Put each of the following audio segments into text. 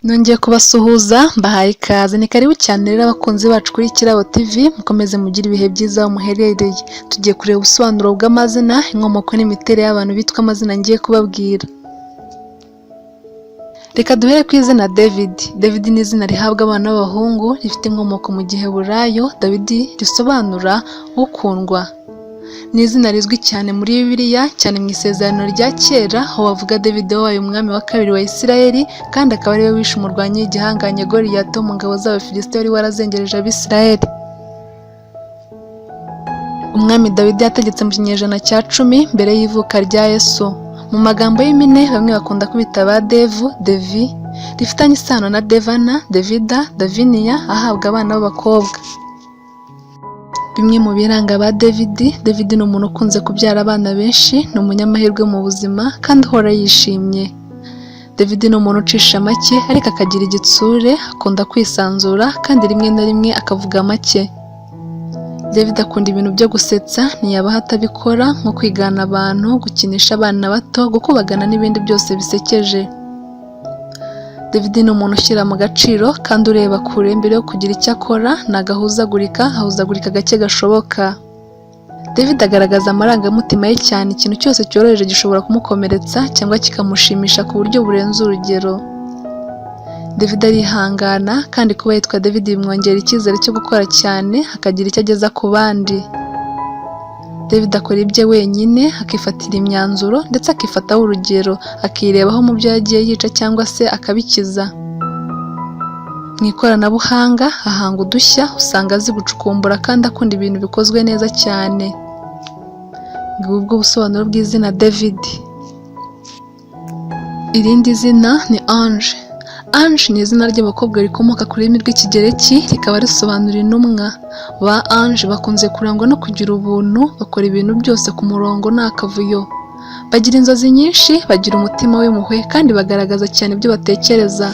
Nongeye kubasuhuza mbahaye ikaze, ni karibu cyane rero abakunzi bacu kuri Kirabo TV, mukomeze mugire ibihe byiza aho muherereye. Tugiye kureba ubusobanuro bw'amazina, inkomoko n'imiterere y'abantu bitwa amazina ngiye kubabwira. Reka duhere ku izina David. David ni izina rihabwa abana b'abahungu, rifite inkomoko mu Giheburayo. David risobanura ukundwa. Ni izina rizwi cyane muri Bibiliya, cyane mu isezerano rya kera, aho bavuga David wabaye umwami wa kabiri wa Isirayeli, kandi akaba ariwe wishe umurwanyi w'igihanganye Goliath mu ngabo z'Abafilisitiya wari warazengereje Abisirayeli. Umwami David yategetse mu kinyejana cya 10 mbere y'ivuka rya Yesu. Mu magambo y'impine bamwe bakunda kwita ba Devu, Devi, rifitanye isano na Devana, Devida, Davinia, ahabwa abana b'abakobwa. Bimwe mu biranga ba David. David ni umuntu ukunze kubyara abana benshi, ni umunyamahirwe mu buzima kandi uhora yishimye. David ni umuntu ucisha make ariko akagira igitsure, akunda kwisanzura kandi rimwe na rimwe akavuga make. David akunda ibintu byo gusetsa, ntiyabaho atabikora, nko kwigana abantu, gukinisha abana bato, gukubagana n'ibindi byose bisekeje. David ni umuntu ushyira mu gaciro kandi ureba kure mbere yo kugira icyo akora, ntagahuzagurika, ahuzagurika gake gashoboka. David agaragaza amarangamutima ye cyane, ikintu cyose cyoroheje gishobora kumukomeretsa cyangwa kikamushimisha ku buryo burenze urugero. David arihangana kandi kuba yitwa David bimwongera icyizere cyo gukora cyane, akagira icyo ageza ku bandi. David akora ibye wenyine, akifatira imyanzuro ndetse akifataho urugero, akirebaho mu byo yagiye yica cyangwa se akabikiza. Mu ikoranabuhanga ahanga udushya, usanga azi gucukumbura kandi akunda ibintu bikozwe neza cyane. Ngubwo ubusobanuro bw'izina David. Irindi zina ni Ange. Ange ni izina ry'abakobwa rikomoka ku rurimi rw'Ikigereki, rikaba risobanura intumwa. Ba Ange bakunze kurangwa no kugira ubuntu, bakora ibintu byose ku murongo nta kavuyo. Bagira inzozi nyinshi, bagira umutima w'impuhwe kandi bagaragaza cyane ibyo batekereza.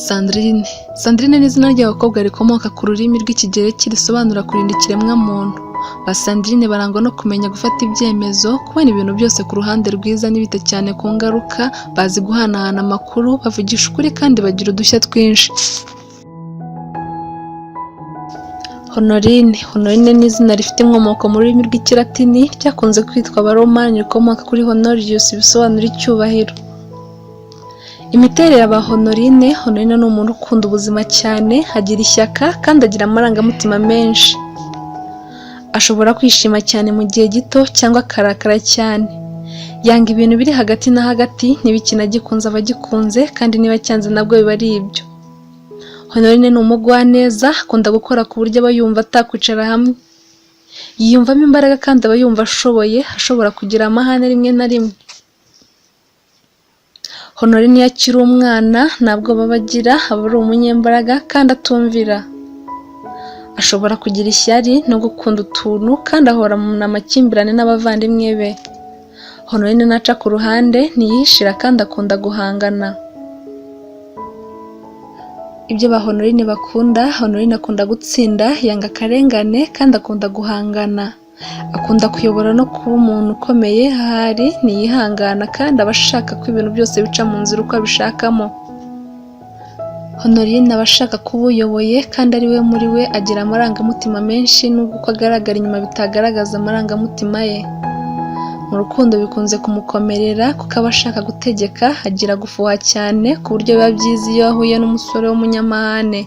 Sandrine. Sandrine ni izina ry'abakobwa rikomoka ku rurimi rw'Ikigereki, risobanura kurinda ikiremwamuntu. Ba Sandrine barangwa no kumenya gufata ibyemezo, kubona ibintu byose ku ruhande rwiza ntibite cyane ku ngaruka, bazi guhanahana amakuru, bavugisha ukuri kandi bagira udushya twinshi. Honorine. Honorine ni izina rifite inkomoko mu rurimi rw'Ikilatini, ryakunze kwitwa Abaromani, rikomoka kuri Honorius, bisobanura icyubahiro. Imiterere y'aba Honorine. Honorine ni umuntu ukunda ubuzima cyane, agira ishyaka kandi agira amarangamutima menshi. Ashobora kwishima cyane mu gihe gito cyangwa akarakara cyane. Yanga ibintu biri hagati na hagati, ntibikina gikunze abagikunze kandi niba cyanze nabwo biba ari ibyo. Honorine ni umugwaneza, akunda gukora ku buryo aba yumva atakwicara hamwe. Yiyumvamo imbaraga kandi aba yumva ashoboye, ashobora kugira amahane rimwe na rimwe. Honorine iyo akiri umwana ntabwo baba agira, aba ari umunyembaraga kandi atumvira. Ashobora kugira ishyari no gukunda utuntu kandi ahora mu amakimbirane n'abavandimwe be. Honorine naca ku ruhande, ntiyihishira kandi akunda guhangana. Ibyo ba Honorine bakunda. Honorine akunda gutsinda, yanga akarengane kandi akunda guhangana. Akunda kuyobora no kuba umuntu ukomeye ahari, ntiyihangana kandi aba ashaka ko ibintu byose bica mu nzira uko abishakamo. Honorine aba ashaka kuba uyoboye kandi ari we muri we, agira amarangamutima menshi nubwo uko agaragara inyuma bitagaragaza amarangamutima ye. Mu rukundo bikunze kumukomerera kuko aba ashaka gutegeka, agira gufuha cyane ku buryo biba byiza iyo ahuye n'umusore w'umunyamahane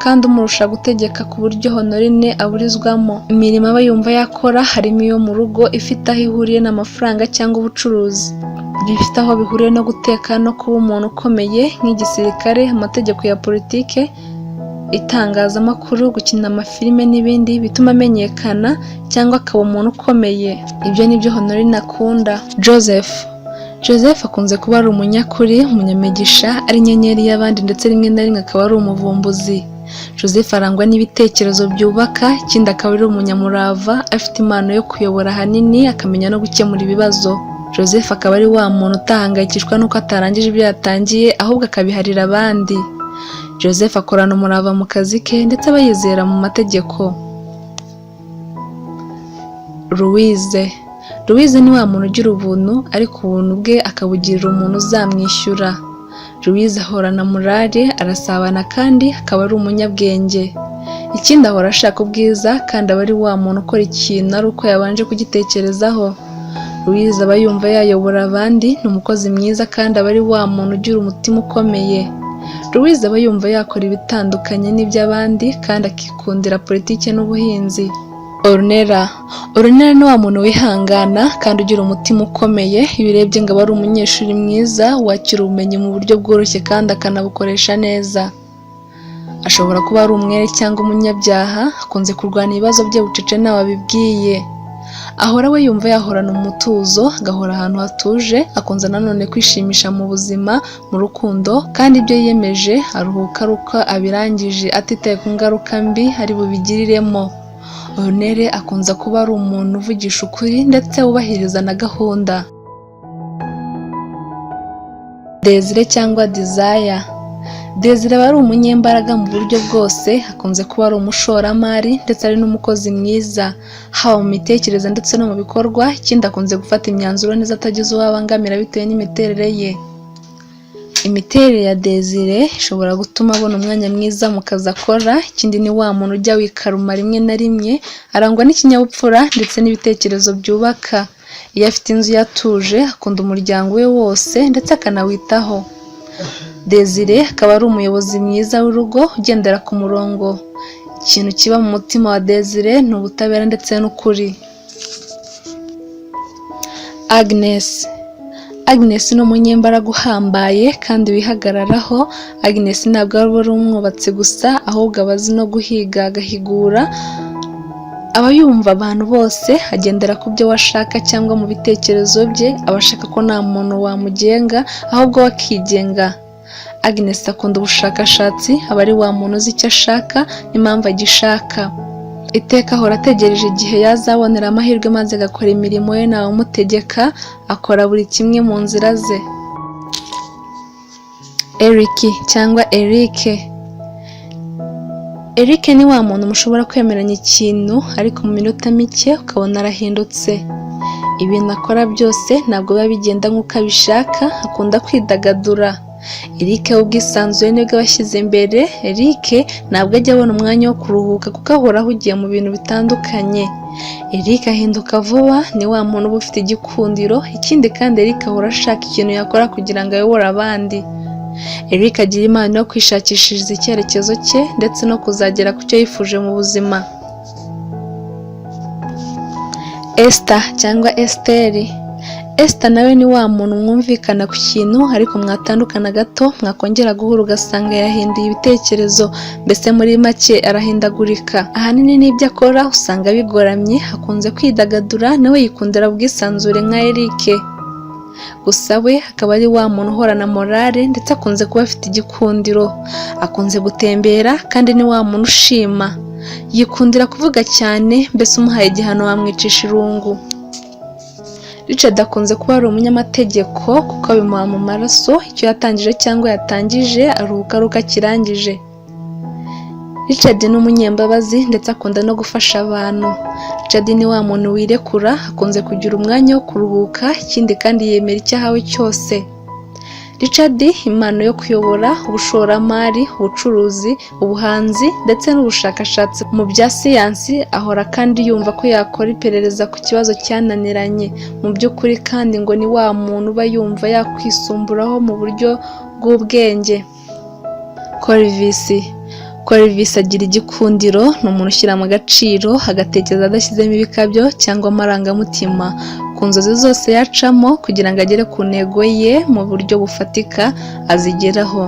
kandi umurusha gutegeka ku buryo Honorine aburizwamo. Imirimo aba yumva yakora harimo iyo mu rugo ifite aho ihuriye n'amafaranga cyangwa ubucuruzi. Bifite aho bihuriye no guteka no kuba umuntu ukomeye nk'igisirikare, amategeko ya politike, itangazamakuru, gukina amafilime n'ibindi bituma amenyekana cyangwa akaba umuntu ukomeye. Ibyo nibyo Honorine akunda. Joseph. Joseph akunze kuba ari umunyakuri, umunyamigisha, ari inyenyeri y'abandi ndetse rimwe na rimwe akaba ari umuvumbuzi. Joseph arangwa n'ibitekerezo byubaka, ikindi akaba ari umunyamurava, afite impano yo kuyobora ahanini, akamenya no gukemura ibibazo. Joseph akaba ari wa muntu utahangayikishwa n'uko atarangije ibyo yatangiye, ahubwo akabiharira abandi. Joseph akorana umurava mu kazi ke ndetse aba yizera mu mategeko. Louise. Louise ni wa muntu ugira ubuntu ariko ubuntu bwe akabugirira umuntu uzamwishyura. Louise ahorana morale, arasabana kandi akaba ari umunyabwenge. Ikindi ahora ashaka ubwiza kandi aba ari wa muntu ukora ikintu ari uko yabanje kugitekerezaho. Louise aba yumva yayobora abandi, ni umukozi mwiza kandi aba ari wa muntu ugira umutima ukomeye. Louise aba yumva yakora ibitandukanye n'iby'abandi kandi akikundira politiki n'ubuhinzi. Ornella ni wa muntu wihangana kandi ugira umutima ukomeye, iyo urebye ngo aba ari umunyeshuri mwiza wakira ubumenyi mu buryo bworoshye kandi akanabukoresha neza. Ashobora kuba ari umwere cyangwa umunyabyaha, akunze kurwana ibibazo bye bucece ntawe abibwiye. Ahora we yumva yahorana umutuzo, agahora ahantu hatuje, akunze nanone kwishimisha mu buzima, mu rukundo, kandi ibyo yiyemeje aruhuka ari uko abirangije atitaye ku ngaruka mbi ari bubigiriremo. Ornella akunze kuba ari umuntu uvugisha ukuri ndetse wubahiriza na gahunda. Desire cyangwa Desire. Desire aba ari umunyembaraga mu buryo bwose, akunze kuba ari umushoramari ndetse ari n'umukozi mwiza, haba mu mitekerereze ndetse no mu bikorwa. Ikindi akunze gufata imyanzuro neza atagize uwo abangamira bitewe n'imiterere ye. Imiterere ya Desire ishobora gutuma abona umwanya mwiza mu kazi akora. Ikindi ni wa muntu ujya wikaruma rimwe na rimwe, arangwa n'ikinyabupfura ndetse n'ibitekerezo byubaka. Iyo afite inzu yatuje, akunda umuryango we wose ndetse akanawitaho. Desire akaba ari umuyobozi mwiza w'urugo ugendera ku murongo. Ikintu kiba mu mutima wa Desire ni ubutabera ndetse n'ukuri. Agnes ni umunyembaraga uhambaye kandi wihagararaho. Agnes ntabwo aba ari umwubatsi gusa, ahubwo aba azi no guhiga agahigura. Aba yumva abantu bose, agendera ku byo washaka cyangwa mu bitekerezo bye, aba ashaka ko nta muntu wamugenga ahubwo we akigenga. Agnes akunda ubushakashatsi, aba ari wa muntu uzi icyo ashaka n'impamvu agishaka. Iteka ahora ategereje igihe yazabonera amahirwe maze agakora imirimo ye ntawe umutegeka, akora buri kimwe mu nzira ze. Eric cyangwa Eric. Eric ni wa muntu mushobora kwemeranya ikintu ariko mu minota mike ukabona arahindutse. Ibintu akora byose ntabwo biba bigenda nk'uko abishaka, akunda kwidagadura. Eric ubwisanzure nibwo abashyize imbere. Eric ntabwo ajya abona umwanya wo kuruhuka kuko ahora ahugiye mu bintu bitandukanye. Eric ahinduka vuba, ni wa muntu uba ufite igikundiro. Ikindi kandi Eric ahora ashaka ikintu yakora kugira ngo ayobore abandi. Eric agira impano yo kwishakishiriza icyerekezo cye ndetse no kuzagera ku cyo yifuje mu buzima. Esther cyangwa Esteri. Esther nawe ni wa muntu mwumvikana ku kintu ariko mwatandukana gato mwakongera guhura ugasanga yahinduye ibitekerezo, mbese muri make arahindagurika. Ahanini n'ibyo akora usanga bigoramye, akunze kwidagadura, nawe yikundira ubwisanzure nka Eric. Gusa we akaba ari wa muntu uhorana morale ndetse akunze kuba afite igikundiro. Akunze gutembera kandi ni wa muntu ushima. Yikundira kuvuga cyane, mbese umuhaye igihano wamwicisha irungu. Richard akunze kuba ari umunyamategeko kuko bimuha mu maraso, icyo yatangije cyangwa yatangije aruhuka ari uko akirangije. Richard ni umunyembabazi ndetse akunda no gufasha abantu. Richard ni wa muntu wirekura, akunze kugira umwanya wo kuruhuka, ikindi kandi yemera icyo ahawe cyose. Richard impano yo kuyobora, ubushoramari, ubucuruzi, ubuhanzi ndetse n'ubushakashatsi mu bya siyansi, ahora kandi yumva ko yakora iperereza ku kibazo cyananiranye. Mu by'ukuri kandi ngo ni wa muntu uba yumva yakwisumburaho mu buryo bw'ubwenge. Corvis agira igikundiro, ni umuntu ushyira mu gaciro, agatekereza adashyizemo ibikabyo cyangwa amarangamutima. Ku nzozi zose yacamo kugira ngo agere ku ntego ye mu buryo bufatika azigeraho.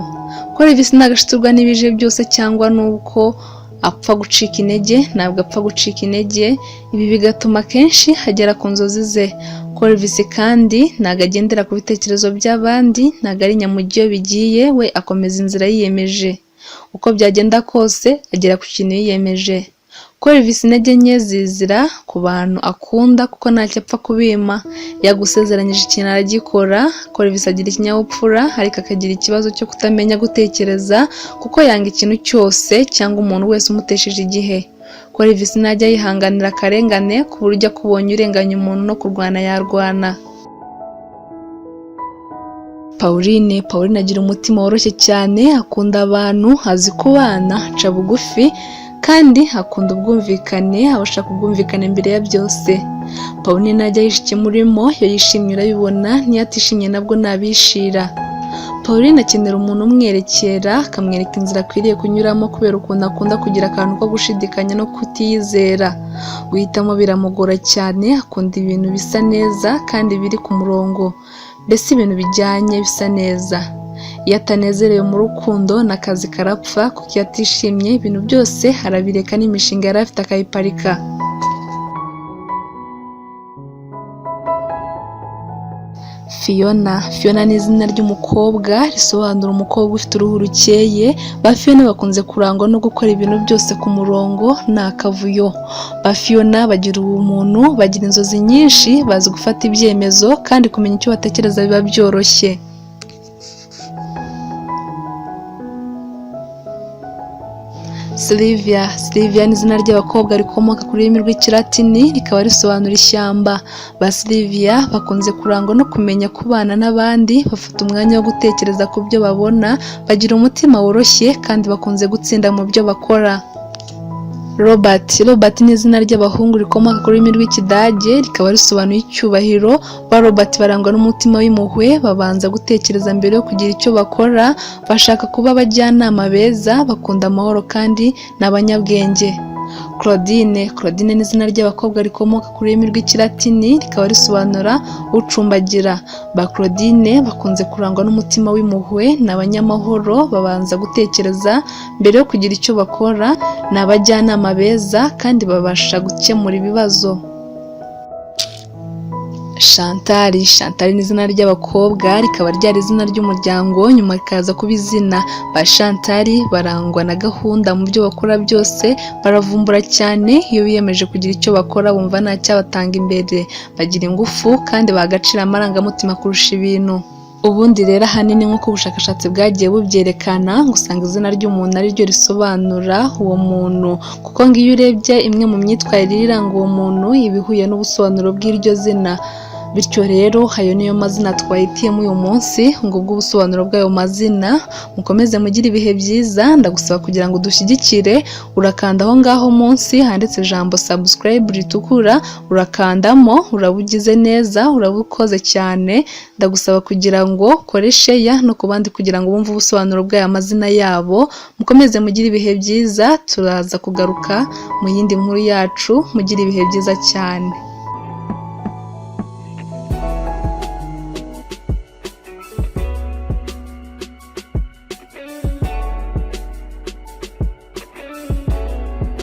Corvis ntagashiturwa n'ibije byose cyangwa nuko apfa gucika intege, ntabwo apfa gucika intege, ibi bigatuma kenshi agera ku nzozi ze. Corvis kandi ntabwo agendera ku bitekerezo by'abandi, ntabwo ari nyamujyi iyo bigiye, we akomeza inzira yiyemeje. Uko byagenda kose agera ku kintu yiyemeje. Corvis intege nke zizira ku bantu akunda kuko ntacyo apfa kubima. Yagusezeranyije ikintu aragikora. Corvis agira ikinyabupfura ariko akagira ikibazo cyo kutamenya gutekereza kuko yanga ikintu cyose cyangwa umuntu wese umutesheje igihe. Corvis ntajya yihanganira akarengane ku buryo akubonye urenganya umuntu no kurwana yarwana. Pauline agira umutima woroshye cyane, akunda abantu, azi kubana, aca bugufi kandi akunda ubwumvikane, abashaka ubwumvikane mbere ya byose. Pauline najya yihisha ikimurimo, iyo yishimye urabibona, niyo atishimye nabwo nabishira. Pauline akenera umuntu umwerekera, akamwereka inzira akwiriye kunyuramo kubera ukuntu akunda kugira akantu ko gushidikanya no kutiyizera. Guhitamo biramugora cyane, akunda ibintu bisa neza kandi biri ku murongo, mbese ibintu bijyanye bisa neza. Iyo atanezerewe mu rukundo n'akazi karapfa, kuko iyo atishimye ibintu byose arabireka, n'imishinga yari afite akayiparika. Fiona ni izina ry'umukobwa, risobanura umukobwa ufite uruhu rukeye. Ba Fiona bakunze kurangwa no gukora ibintu byose ku murongo nta kavuyo. Ba Fiona bagira ubumuntu, bagira inzozi nyinshi, bazi gufata ibyemezo kandi kumenya icyo batekereza biba byoroshye. Sylvia ni izina ry'abakobwa rikomoka ku rurimi rw'ikilatini, rikaba risobanura ishyamba. Ba Sylvia bakunze kurangwa no kumenya kubana n'abandi, bafata umwanya wo gutekereza ku byo babona, bagira umutima woroshye kandi bakunze gutsinda mu byo bakora. Robert ni izina ry'abahungu rikomoka ku rurimi rw'ikidage, rikaba risobanuye icyubahiro. Ba Robert barangwa n'umutima w'impuhwe, babanza gutekereza mbere yo kugira icyo bakora, bashaka kuba abajyanama beza, bakunda amahoro kandi ni abanyabwenge. Claudine ni izina ry'abakobwa rikomoka ku rurimi rw'ikilatini, rikaba risobanura ucumbagira. Ba Claudine bakunze kurangwa n'umutima w'impuhwe, ni abanyamahoro, babanza gutekereza mbere yo kugira icyo bakora, ni abajyanama beza kandi babasha gukemura ibibazo. Chantal ni izina ry'abakobwa, rikaba ryari izina ry'umuryango, nyuma rikaza kuba izina. Ba Chantal barangwa na gahunda mu byo bakora byose, baravumbura cyane, iyo biyemeje kugira icyo bakora bumva nta cyabatanga imbere, bagira ingufu kandi bagacira amarangamutima kurusha ibintu. Ubundi rero ahanini nk'uko ubushakashatsi bwagiye bubyerekana, ngo usanga izina ry'umuntu ari ryo risobanura uwo muntu, kuko ngo iyo urebye imwe mu myitwarire iranga uwo muntu iba ihuye n'ubusobanuro bw'iryo zina. Bityo rero ayo niyo mazina twahitiyemo uyu munsi, ngo ubw'ubusobanuro bw'ayo mazina. Mukomeze mugire ibihe byiza, ndagusaba kugira ngo dushyigikire, urakanda aho ngaho munsi handitse ijambo subscribe ritukura, urakandamo, urabugize neza, urabukoze cyane. Ndagusaba kugira ngo ukore share no ku bandi kugira ngo bumve ubusobanuro bw'aya mazina yabo. Mukomeze mugire ibihe byiza, turaza kugaruka mu yindi nkuru yacu. Mugire ibihe byiza cyane.